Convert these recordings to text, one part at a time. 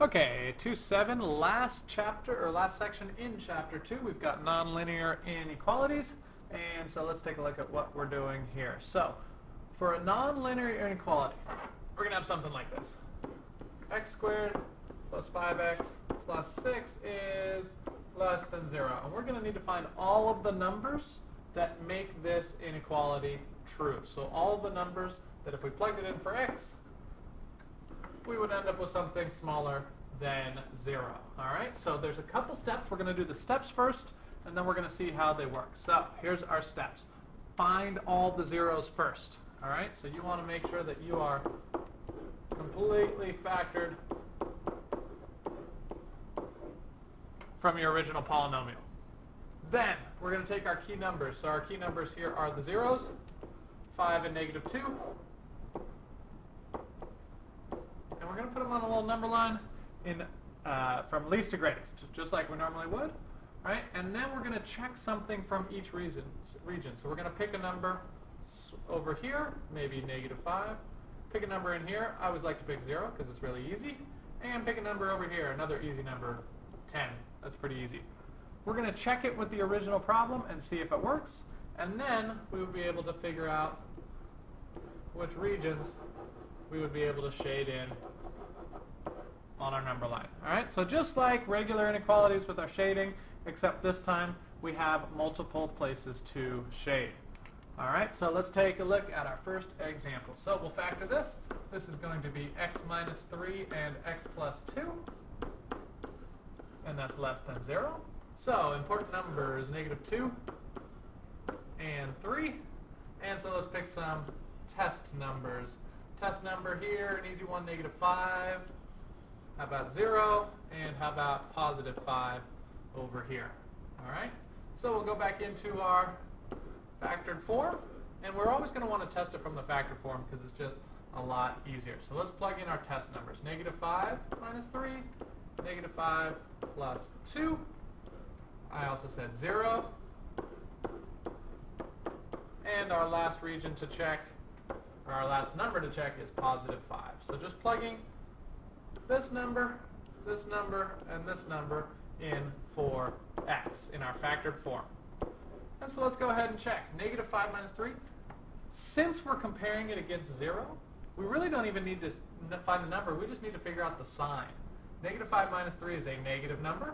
Okay, 2.7, last chapter, or last section in chapter 2. We've got nonlinear inequalities, and so let's take a look at what we're doing here. So, for a nonlinear inequality, we're going to have something like this. X squared plus 5x plus 6 is less than 0. And we're going to need to find all of the numbers that make this inequality true. So all of the numbers that if we plugged it in for x, we would end up with something smaller than 0. All right, so there's a couple steps. We're going to do the steps first, and then we're going to see how they work. So here's our steps. Find all the zeros first. All right, so you want to make sure that you are completely factored from your original polynomial. Then we're going to take our key numbers. So our key numbers here are the zeros, 5 and negative 2. And we're going to put them on a little number line in from least to greatest, just like we normally would. Right? And then we're going to check something from each region. So we're going to pick a number over here, maybe negative 5. Pick a number in here. I always like to pick 0 because it's really easy. And pick a number over here, another easy number, 10. That's pretty easy. We're going to check it with the original problem and see if it works. And then we would be able to figure out which regions we would be able to shade in on our number line. All right, so just like regular inequalities with our shading, except this time we have multiple places to shade. All right, so let's take a look at our first example. So we'll factor this. This is going to be x minus 3 and x plus 2. And that's less than 0. So important numbers, negative 2 and 3. And so let's pick some test numbers. Test number here, an easy one, negative 5. How about 0? And how about positive 5 over here? All right, so we'll go back into our factored form, and we're always going to want to test it from the factored form because it's just a lot easier. So let's plug in our test numbers. Negative 5 minus 3, negative 5 plus 2. I also said 0. And our last region to check, or our last number to check, is positive 5. So just plugging this number, and this number in for x in our factored form. And so let's go ahead and check. Negative 5 minus 3. Since we're comparing it against 0, we really don't even need to find the number. We just need to figure out the sign. Negative 5 minus 3 is a negative number.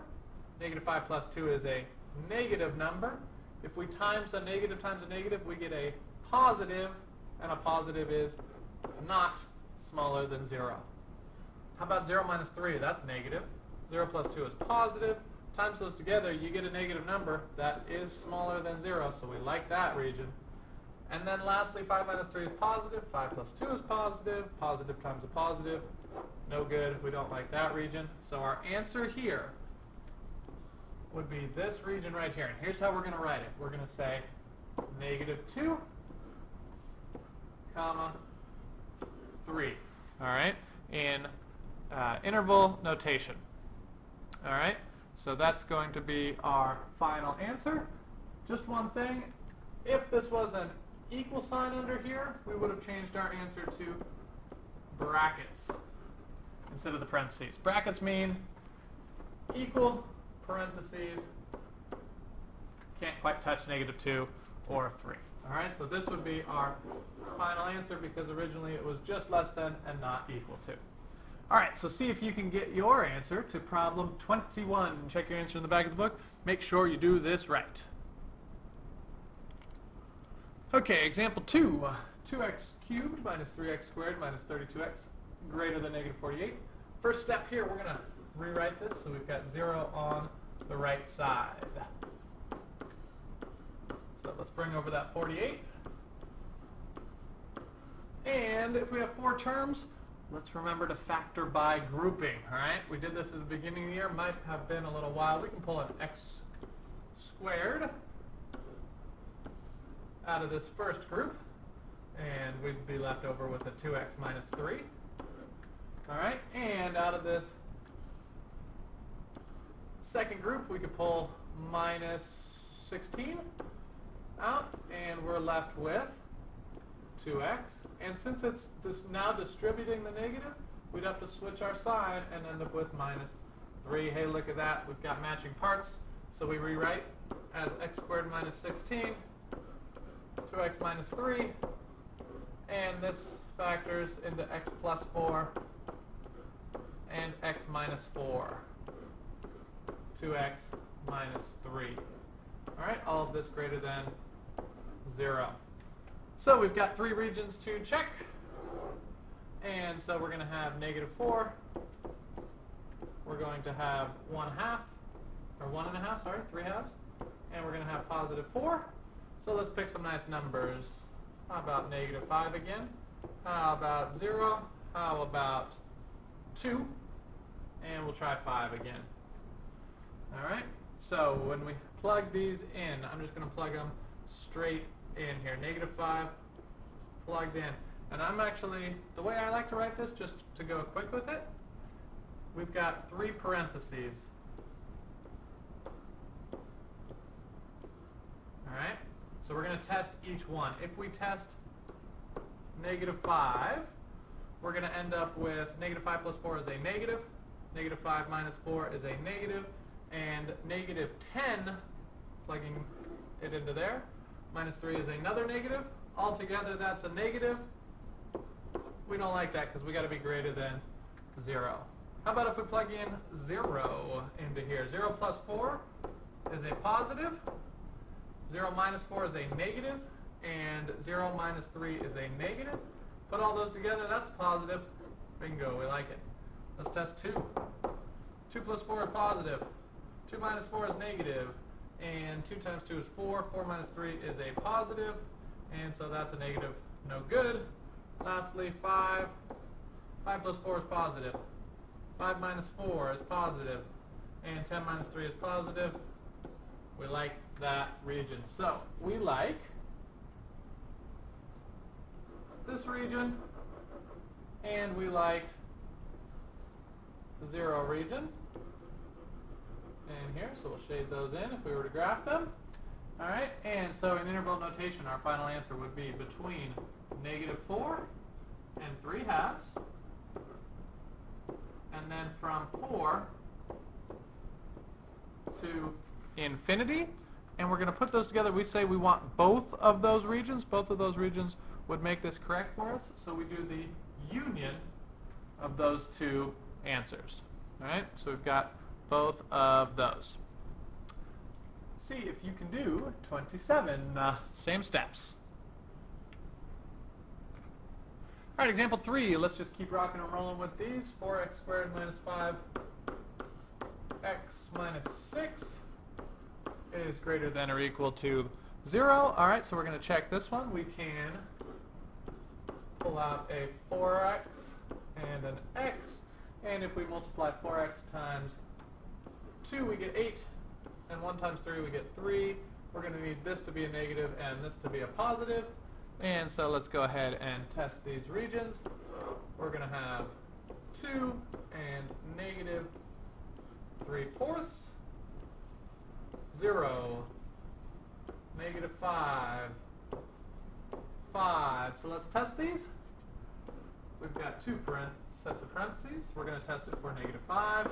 Negative 5 plus 2 is a negative number. If we times a negative, we get a positive, and a positive is not smaller than 0. How about 0 minus 3? That's negative. 0 plus 2 is positive. Times those together, you get a negative number that is smaller than 0, so we like that region. And then lastly, 5 minus 3 is positive. 5 plus 2 is positive. Positive times a positive. No good. We don't like that region. So our answer here would be this region right here. And here's how we're going to write it. We're going to say negative 2, comma, 3. All right? In interval notation. All right? So that's going to be our final answer. Just one thing. If this was an equal sign under here, we would have changed our answer to brackets instead of the parentheses. Brackets mean equal, parentheses, can't quite touch negative 2 or 3. All right, so this would be our final answer because originally it was just less than and not equal to. All right, so see if you can get your answer to problem 21. Check your answer in the back of the book. Make sure you do this right. Okay, example 2. 2x cubed minus 3x squared minus 32x greater than negative 48. First step here, we're going to rewrite this so we've got 0 on the right side. So let's bring over that 48. And if we have 4 terms, let's remember to factor by grouping. All right, we did this at the beginning of the year. Might have been a little while. We can pull an x squared out of this first group, and we'd be left over with a 2x minus 3. All right, and out of this second group, we could pull minus 16 out, and we're left with 2x. And since it's now distributing the negative, we'd have to switch our sign and end up with minus 3. Hey, look at that. We've got matching parts. So we rewrite as x squared minus 16, 2x minus 3, and this factors into x plus 4 and x minus 4, 2x minus 3. All right, all of this greater than 0. So we've got 3 regions to check. And so we're going to have negative 4. We're going to have 1/2, or 1.5, sorry, 3/2. And we're going to have positive 4. So let's pick some nice numbers. How about negative 5 again? How about 0? How about 2? And we'll try 5 again. All right, so when we plug these in, I'm just going to plug them straight in here. Negative 5 plugged in. And I'm actually, the way I like to write this, just to go quick with it, we've got 3 parentheses. All right, so we're going to test each one. If we test negative 5, we're going to end up with negative 5 plus 4 is a negative, negative 5 minus 4 is a negative, and negative 10, plugging it into there, minus 3 is another negative. Altogether, that's a negative. We don't like that because we got to be greater than 0. How about if we plug in 0 into here? 0 plus 4 is a positive. 0 minus 4 is a negative. And 0 minus 3 is a negative. Put all those together, that's positive. Bingo, we like it. Let's test 2. 2 plus 4 is positive. 2 minus 4 is negative. And 2 times 2 is 4. 4 minus 3 is a positive. And so that's a negative, no good. Lastly, 5. 5 plus 4 is positive. 5 minus 4 is positive. And 10 minus 3 is positive. We like that region. So we like this region, and we liked the 0 region. And here, so we'll shade those in if we were to graph them. All right, and so in interval notation, our final answer would be between negative 4 and 3/2, and then from 4 to infinity. And we're going to put those together. We say we want both of those regions. Both of those regions would make this correct for us. So we do the union of those 2 answers. All right, so we've got both of those. See if you can do 27. Same steps. All right, example 3. Let's just keep rocking and rolling with these. 4x squared minus 5x minus 6 is greater than or equal to 0. All right, so we're going to check this one. We can pull out a 4x and an x. And if we multiply 4x times 2, we get 8. And 1 times 3, we get 3. We're going to need this to be a negative and this to be a positive. And so let's go ahead and test these regions. We're going to have 2 and negative 3/4. 0, negative 5, 5. So let's test these. We've got 2 sets of parentheses. We're going to test it for negative 5.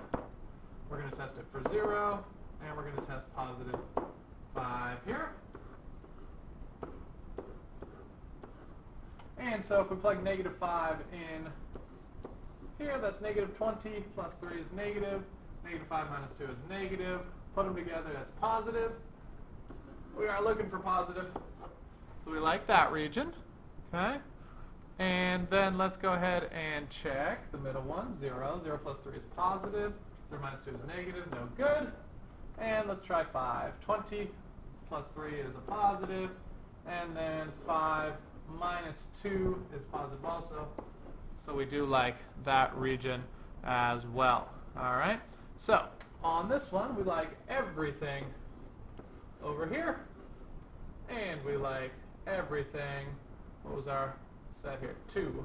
We're going to test it for 0. And we're going to test positive 5 here. And so if we plug negative 5 in here, that's negative 20 plus 3 is negative. Negative 5 minus 2 is negative. Put them together, that's positive. We are looking for positive. So we like that region. Okay. And then let's go ahead and check the middle one, 0. 0 plus 3 is positive. 0 minus 2 is negative, no good. And let's try 5. 20 plus 3 is a positive. And then 5 minus 2 is positive also. So we do like that region as well. All right. So on this one, we like everything over here. And we like everything, what was our set here? 2.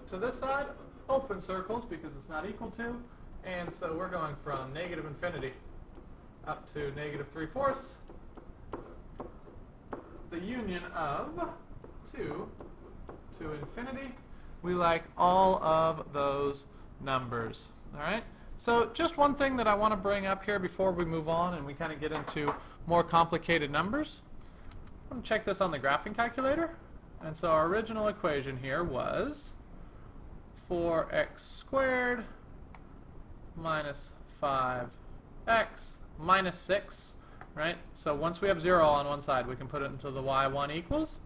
To this side, open circles because it's not equal to. And so we're going from negative infinity up to negative 3/4. The union of 2 to infinity. We like all of those numbers. All right? So just one thing that I want to bring up here before we move on and we kind of get into more complicated numbers. I'm going to check this on the graphing calculator. And so our original equation here was 4x squared minus 5x minus 6, right? So once we have 0 on one side, we can put it into the y1 equals.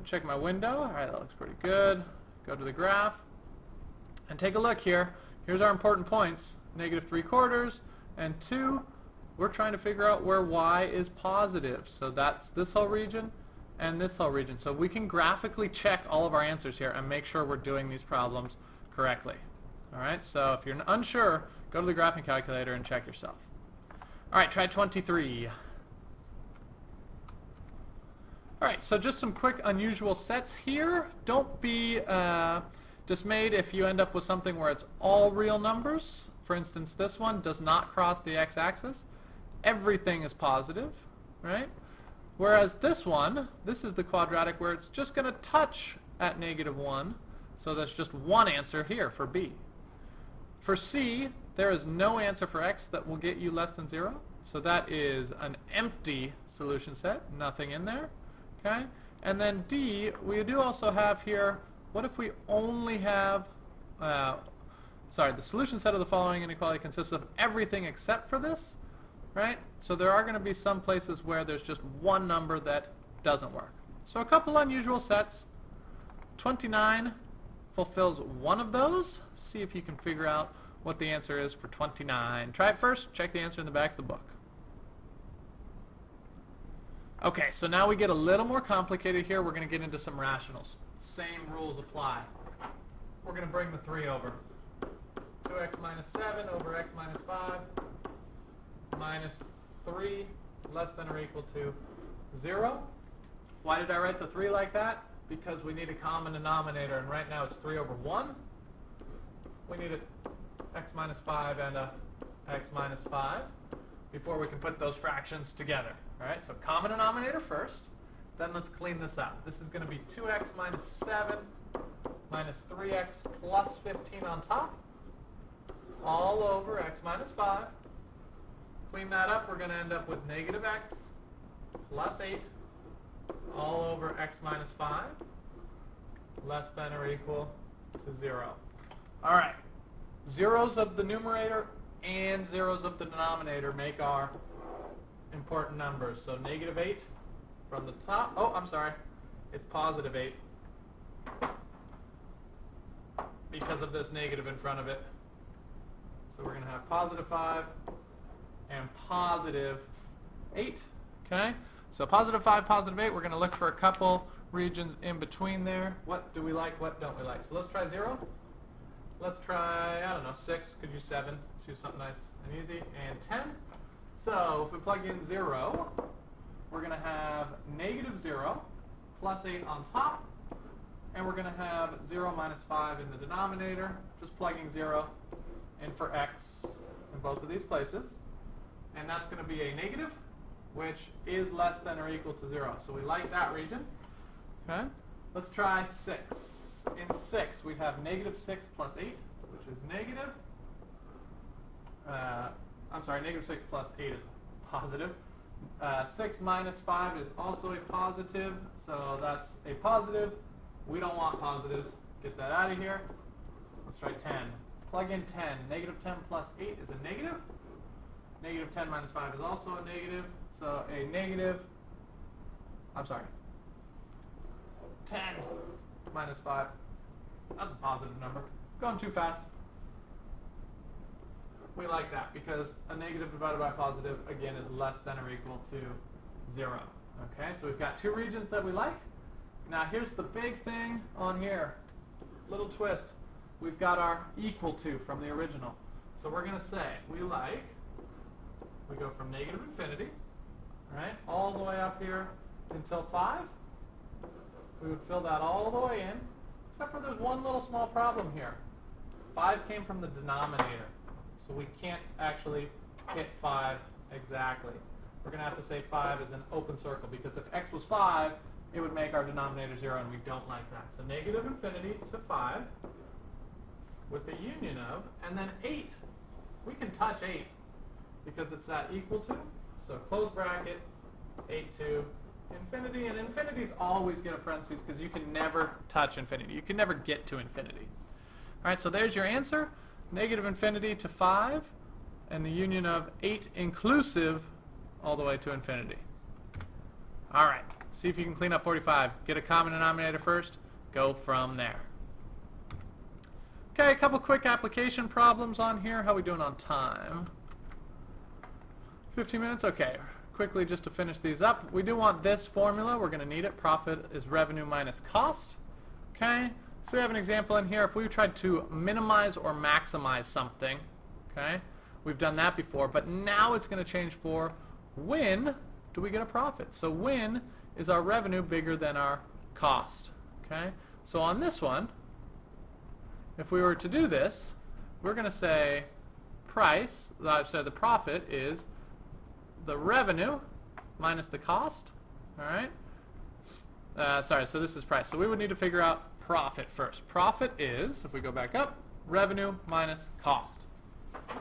Check my window. All right, that looks pretty good. Go to the graph and take a look here. Here's our important points, -3/4 and 2. We're trying to figure out where y is positive. So that's this whole region and this whole region. So we can graphically check all of our answers here and make sure we're doing these problems correctly. All right, so if you're unsure, go to the graphing calculator and check yourself. All right, try 23. All right, so just some quick unusual sets here. Don't be dismayed if you end up with something where it's all real numbers. For instance, this one does not cross the x-axis. Everything is positive, right? Whereas this one, this is the quadratic where it's just going to touch at -1. So there's just one answer here for B. For C, there is no answer for x that will get you less than 0. So that is an empty solution set, nothing in there. Okay? And then D, we do also have here, what if we only have, the solution set of the following inequality consists of everything except for this, right? So there are going to be some places where there's just one number that doesn't work. So a couple unusual sets. 29 fulfills one of those. See if you can figure out what the answer is for 29. Try it first, check the answer in the back of the book. Okay, so now we get a little more complicated here. We're going to get into some rationals. Same rules apply. We're going to bring the 3 over. 2x minus 7 over x minus 5 minus 3 less than or equal to 0. Why did I write the 3 like that? Because we need a common denominator, and right now it's 3 over 1. We need a x minus 5 and a x minus 5 before we can put those fractions together. All right, so common denominator first. Then let's clean this up. This is going to be 2x minus 7 minus 3x plus 15 on top, all over x minus 5. Clean that up, we're going to end up with -x plus 8 all over x minus 5 less than or equal to 0. All right, zeros of the numerator and zeros of the denominator make our important numbers. So -8 from the top. Oh, I'm sorry. It's +8 because of this negative in front of it. So we're going to have +5 and +8. Okay? So +5, +8. We're going to look for a couple regions in between there. What do we like? What don't we like? So let's try 0. Let's try, I don't know, 6. Could use 7. Let's use something nice and easy. And 10. So if we plug in 0, we're going to have -0 plus 8 on top. And we're going to have 0 minus 5 in the denominator. Just plugging 0 in for x in both of these places. And that's going to be a negative, which is less than or equal to 0. So we like that region. Okay? Let's try 6. In 6, we have -6 plus 8, which is negative. I'm sorry, -6 plus 8 is positive. 6 minus 5 is also a positive, so that's a positive. We don't want positives. Get that out of here. Let's try 10. Plug in 10. -10 plus 8 is a negative. -10 minus 5 is also a negative. So a negative, 10 minus 5. That's a positive number. Going too fast. We like that because a negative divided by a positive, again, is less than or equal to 0. Okay, so we've got two regions that we like. Now here's the big thing on here. Little twist. We've got our equal to from the original. So we're going to say we go from -infinity, right, all the way up here until 5. We would fill that all the way in, except for there's one little small problem here. 5 came from the denominator. So we can't actually hit 5 exactly. We're going to have to say 5 is an open circle, because if x was 5, it would make our denominator 0, and we don't like that. So negative infinity to 5 with the union of, and then 8. We can touch 8 because it's that equal to. So close bracket, 8 to infinity, and infinity is always going to parentheses because you can never touch infinity. You can never get to infinity. All right, so there's your answer. Negative infinity to 5, and the union of 8 inclusive all the way to infinity. All right, see if you can clean up 45. Get a common denominator first. Go from there. Okay, a couple quick application problems on here. How are we doing on time? 15 minutes? Okay. Quickly, just to finish these up, we do want this formula. We're going to need it. Profit is revenue minus cost. Okay, so we have an example in here. If we tried to minimize or maximize something, okay, we've done that before, but now it's going to change for when do we get a profit. So when is our revenue bigger than our cost? Okay, so on this one, if we were to do this, we're going to say price, so the profit is the revenue minus the cost. All right. Sorry, so this is price. So we would need to figure out profit first. Profit is, if we go back up, revenue minus cost.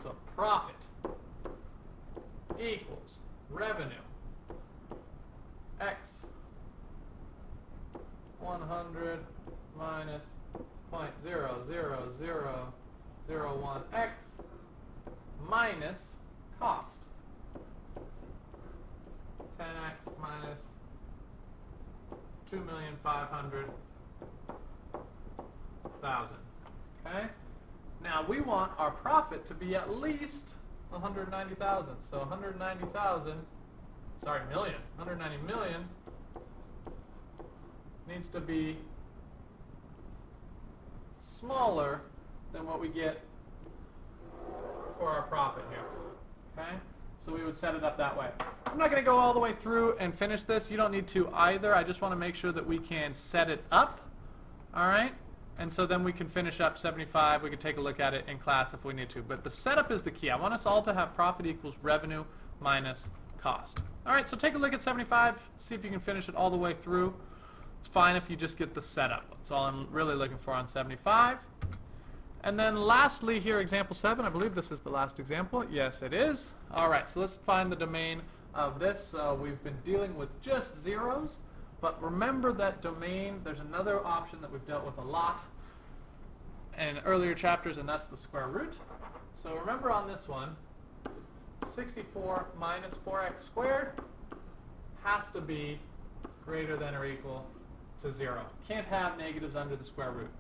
So profit equals revenue x 100 minus 0.00001x minus cost. 10x minus 2,500,000. Okay? Now we want our profit to be at least 190,000. So 190,000, sorry, million. 190 million needs to be smaller than what we get for our profit here. Okay? So we would set it up that way. I'm not going to go all the way through and finish this. You don't need to either. I just want to make sure that we can set it up. All right? And so then we can finish up 75. We can take a look at it in class if we need to. But the setup is the key. I want us all to have profit equals revenue minus cost. All right, so take a look at 75. See if you can finish it all the way through. It's fine if you just get the setup. That's all I'm really looking for on 75. And then lastly here, example 7. I believe this is the last example. Yes, it is. All right, so let's find the domain of this. We've been dealing with just zeros. But remember that domain, there's another option that we've dealt with a lot in earlier chapters, and that's the square root. So remember on this one, 64 minus 4x squared has to be greater than or equal to 0. Can't have negatives under the square root.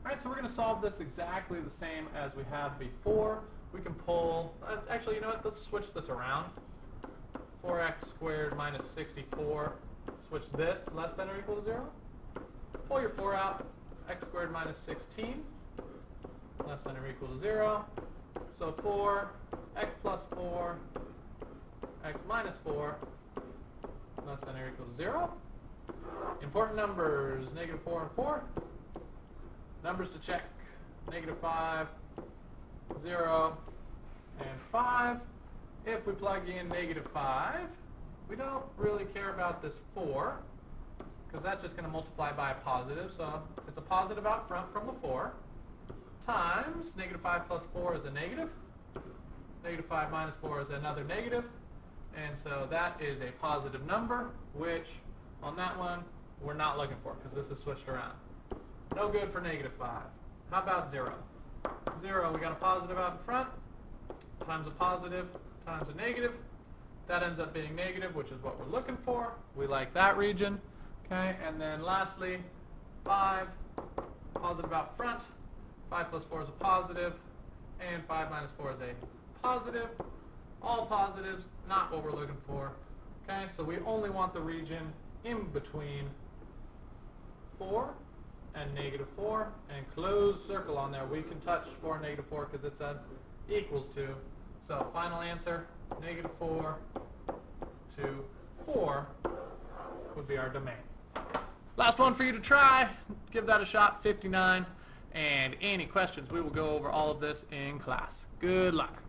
All right, so we're going to solve this exactly the same as we had before. We can pull, actually, you know what, let's switch this around. 4x squared minus 64. Switch this less than or equal to 0. Pull your 4 out. X squared minus 16 less than or equal to 0. So 4, x plus 4, x minus 4 less than or equal to 0. Important numbers, negative 4 and 4. Numbers to check, negative 5, 0, and 5. If we plug in negative 5, we don't really care about this 4, because that's just going to multiply by a positive. So it's a positive out front from the 4, times negative 5 plus 4 is a negative. Negative 5 minus 4 is another negative. And so that is a positive number, which on that one we're not looking for, because this is switched around. No good for negative 5. How about 0? 0, we got a positive out in front, times a positive, times a negative. That ends up being negative, which is what we're looking for. We like that region. Okay, and then lastly, 5, positive out front. 5 plus 4 is a positive, and 5 minus 4 is a positive. All positives, not what we're looking for. Okay, so we only want the region in between 4 and negative 4, and close circle on there. We can touch 4 and negative 4 because it's an equals to. So final answer, negative 4 to 4 would be our domain. Last one for you to try. Give that a shot, 59. And any questions, we will go over all of this in class. Good luck.